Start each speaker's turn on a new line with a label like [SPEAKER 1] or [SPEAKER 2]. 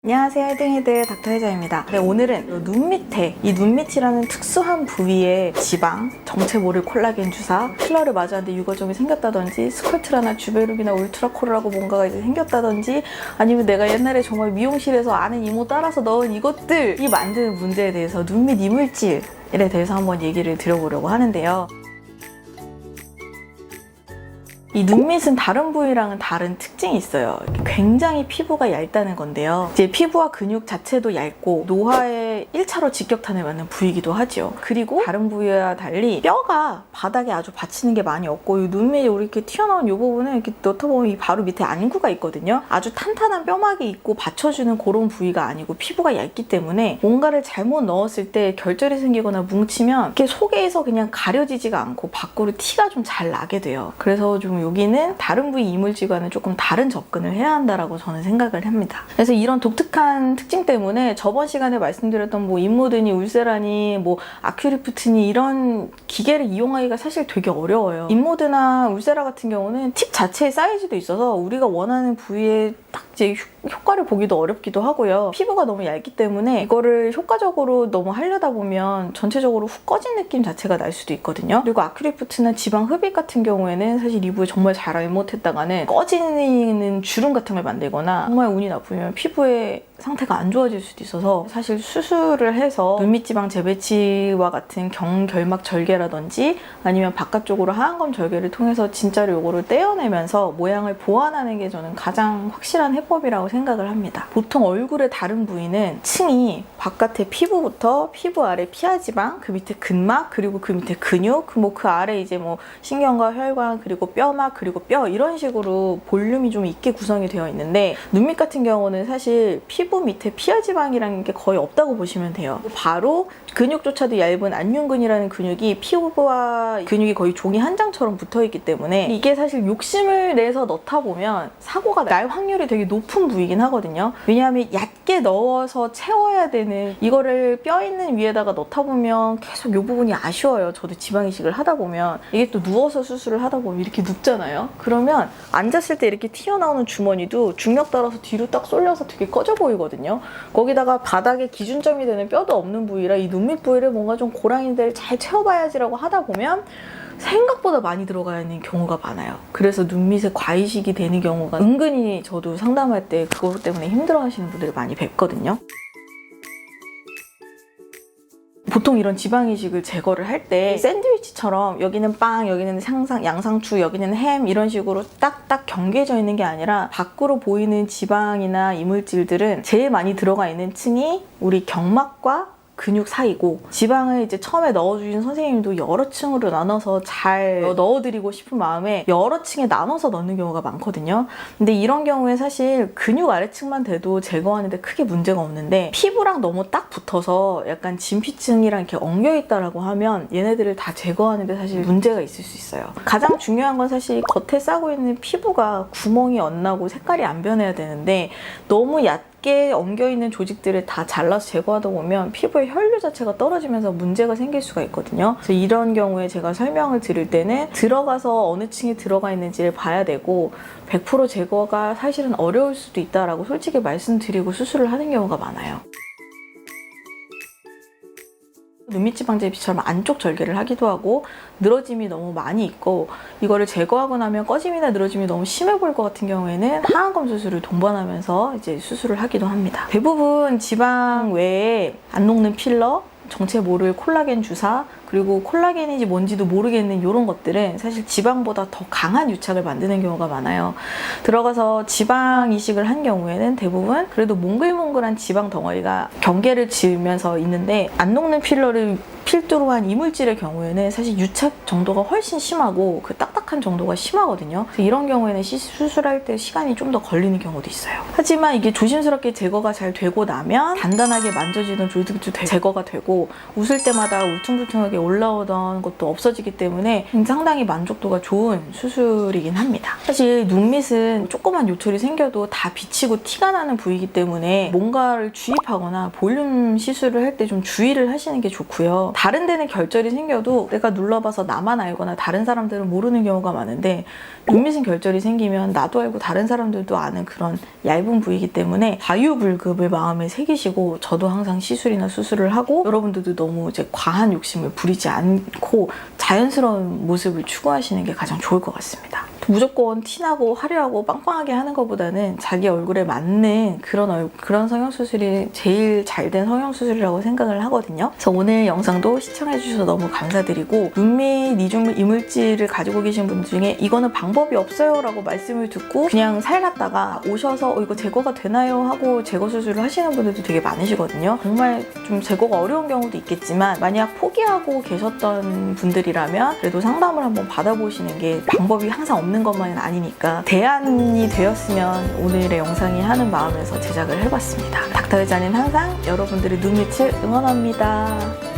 [SPEAKER 1] 안녕하세요, 혜등이들 닥터혜자입니다. 네, 오늘은 눈 밑에 이 눈 밑이라는 특수한 부위에 지방, 정체모를 콜라겐 주사, 필러를 맞았는데 유거점이 생겼다든지 스컬트라나 주베룩이나 울트라코르라고 뭔가가 이제 생겼다든지 아니면 내가 옛날에 정말 미용실에서 아는 이모 따라서 넣은 이것들이 만드는 문제에 대해서 눈 밑 이물질에 대해서 한번 얘기를 드려보려고 하는데요. 이 눈밑은 다른 부위랑은 다른 특징이 있어요. 굉장히 피부가 얇다는 건데요. 이제 피부와 근육 자체도 얇고 노화에 1차로 직격탄을 맞는 부위이기도 하죠. 그리고 다른 부위와 달리 뼈가 바닥에 아주 받치는 게 많이 없고 이 눈밑에 이렇게 튀어나온 이 부분은 이렇게 넣다 보면 이 바로 밑에 안구가 있거든요. 아주 탄탄한 뼈막이 있고 받쳐주는 그런 부위가 아니고 피부가 얇기 때문에 뭔가를 잘못 넣었을 때 결절이 생기거나 뭉치면 이렇게 속에서 그냥 가려지지가 않고 밖으로 티가 좀 잘 나게 돼요. 그래서 좀 여기는 다른 부위 이물질과는 조금 다른 접근을 해야 한다라고 저는 생각을 합니다. 그래서 이런 독특한 특징 때문에 저번 시간에 말씀드렸던 뭐 인모드니 울세라니 뭐 아큐리프트니 이런 기계를 이용하기가 사실 되게 어려워요. 인모드나 울세라 같은 경우는 팁 자체의 사이즈도 있어서 우리가 원하는 부위에 딱 이제 효과를 보기도 어렵기도 하고요. 피부가 너무 얇기 때문에 이거를 효과적으로 너무 하려다 보면 전체적으로 훅 꺼진 느낌 자체가 날 수도 있거든요. 그리고 아큐리프트나 지방 흡입 같은 경우에는 사실 이부에 정말 잘못했다가는 꺼지는 주름 같은 걸 만들거나 정말 운이 나쁘면 피부의 상태가 안 좋아질 수도 있어서 사실 수술을 해서 눈밑지방 재배치와 같은 경결막 절개라든지 아니면 바깥쪽으로 하안검 절개를 통해서 진짜로 요거를 떼어내면서 모양을 보완하는 게 저는 가장 확실한 해법이라고 생각을 합니다. 보통 얼굴의 다른 부위는 층이 바깥의 피부부터 피부 아래 피하지방, 그 밑에 근막, 그리고 그 밑에 근육, 그 아래 이제 뭐 신경과 혈관, 그리고 뼈막, 그리고 뼈 이런 식으로 볼륨이 좀 있게 구성이 되어 있는데 눈밑 같은 경우는 사실 피부 밑에 피하지방이라는 게 거의 없다고 보시면 돼요. 바로 근육조차도 얇은 안륜근이라는 근육이 피부와 근육이 거의 종이 한 장처럼 붙어있기 때문에 이게 사실 욕심을 내서 넣다 보면 사고가 날 확률이 되게 높은 부위긴 하거든요. 왜냐하면 얕게 넣어서 채워야 되는 이거를 뼈 있는 위에다가 넣다 보면 계속 이 부분이 아쉬워요. 저도 지방 이식을 하다 보면 이게 또 누워서 수술을 하다 보면 이렇게 눕잖아요. 그러면 앉았을 때 이렇게 튀어나오는 주머니도 중력 따라서 뒤로 딱 쏠려서 되게 꺼져 보이거든요. 거기다가 바닥에 기준점이 되는 뼈도 없는 부위라 이 눈밑 부위를 뭔가 좀 고랑이들 잘 채워봐야지라고 하다 보면 생각보다 많이 들어가 있는 경우가 많아요. 그래서 눈밑에 과이식이 되는 경우가 은근히 저도 상담할 때 그것 때문에 힘들어하시는 분들을 많이 뵙거든요. 보통 이런 지방 이식을 제거를 할 때 샌드위치처럼 여기는 빵, 여기는 양상추, 여기는 햄 이런 식으로 딱딱 경계져 있는 게 아니라 밖으로 보이는 지방이나 이물질들은 제일 많이 들어가 있는 층이 우리 경막과 근육 사이고 지방을 이제 처음에 넣어주신 선생님도 여러 층으로 나눠서 잘 넣어드리고 싶은 마음에 여러 층에 나눠서 넣는 경우가 많거든요. 근데 이런 경우에 사실 근육 아래층만 돼도 제거하는데 크게 문제가 없는데 피부랑 너무 딱 붙어서 약간 진피층이랑 이렇게 엉겨있다라고 하면 얘네들을 다 제거하는데 사실 문제가 있을 수 있어요. 가장 중요한 건 사실 겉에 싸고 있는 피부가 구멍이 안 나고 색깔이 안 변해야 되는데 너무 얕게 엉겨있는 조직들을 다 잘라서 제거하다 보면 피부의 혈류 자체가 떨어지면서 문제가 생길 수가 있거든요. 그래서 이런 경우에 제가 설명을 드릴 때는 들어가서 어느 층에 들어가 있는지를 봐야 되고 100% 제거가 사실은 어려울 수도 있다라고 솔직히 말씀드리고 수술을 하는 경우가 많아요. 눈밑지방 재배치처럼 안쪽 절개를 하기도 하고 늘어짐이 너무 많이 있고 이거를 제거하고 나면 꺼짐이나 늘어짐이 너무 심해 보일 것 같은 경우에는 하안검 수술을 동반하면서 이제 수술을 하기도 합니다. 대부분 지방 외에 안 녹는 필러, 정체 모를 콜라겐 주사, 그리고 콜라겐인지 뭔지도 모르겠는 이런 것들은 사실 지방보다 더 강한 유착을 만드는 경우가 많아요. 들어가서 지방 이식을 한 경우에는 대부분 그래도 몽글몽글한 지방 덩어리가 경계를 지으면서 있는데 안 녹는 필러를 필두로 한 이물질의 경우에는 사실 유착 정도가 훨씬 심하고 그 딱딱한 정도가 심하거든요. 그래서 이런 경우에는 수술할 때 시간이 좀 더 걸리는 경우도 있어요. 하지만 이게 조심스럽게 제거가 잘 되고 나면 단단하게 만져지던 조직도 제거가 되고 웃을 때마다 울퉁불퉁하게 올라오던 것도 없어지기 때문에 상당히 만족도가 좋은 수술이긴 합니다. 사실 눈밑은 조그만 요철이 생겨도 다 비치고 티가 나는 부위이기 때문에 뭔가를 주입하거나 볼륨 시술을 할 때 좀 주의를 하시는 게 좋고요. 다른 데는 결절이 생겨도 내가 눌러봐서 나만 알거나 다른 사람들은 모르는 경우가 많은데 눈밑은 결절이 생기면 나도 알고 다른 사람들도 아는 그런 얇은 부위이기 때문에 과유불급을 마음에 새기시고, 저도 항상 시술이나 수술을 하고 여러분들도 너무 이제 과한 욕심을 부리지 않고 자연스러운 모습을 추구하시는 게 가장 좋을 것 같습니다. 무조건 티나고 화려하고 빵빵하게 하는 것보다는 자기 얼굴에 맞는 그런 성형수술이 제일 잘된 성형수술이라고 생각을 하거든요. 그래서 오늘 영상도 시청해주셔서 너무 감사드리고, 눈밑 이중 이물질을 가지고 계신 분 중에 이거는 방법이 없어요 라고 말씀을 듣고 그냥 살갔다가 오셔서 이거 제거가 되나요? 하고 제거 수술을 하시는 분들도 되게 많으시거든요. 정말 좀 제거가 어려운 경우도 있겠지만 만약 포기하고 계셨던 분들이라면 그래도 상담을 한번 받아보시는 게, 방법이 항상 없는 것만은 아니니까 대안이 되었으면 오늘의 영상이 하는 마음에서 제작을 해봤습니다. 닥터의자는 항상 여러분들의 눈밑을 응원합니다.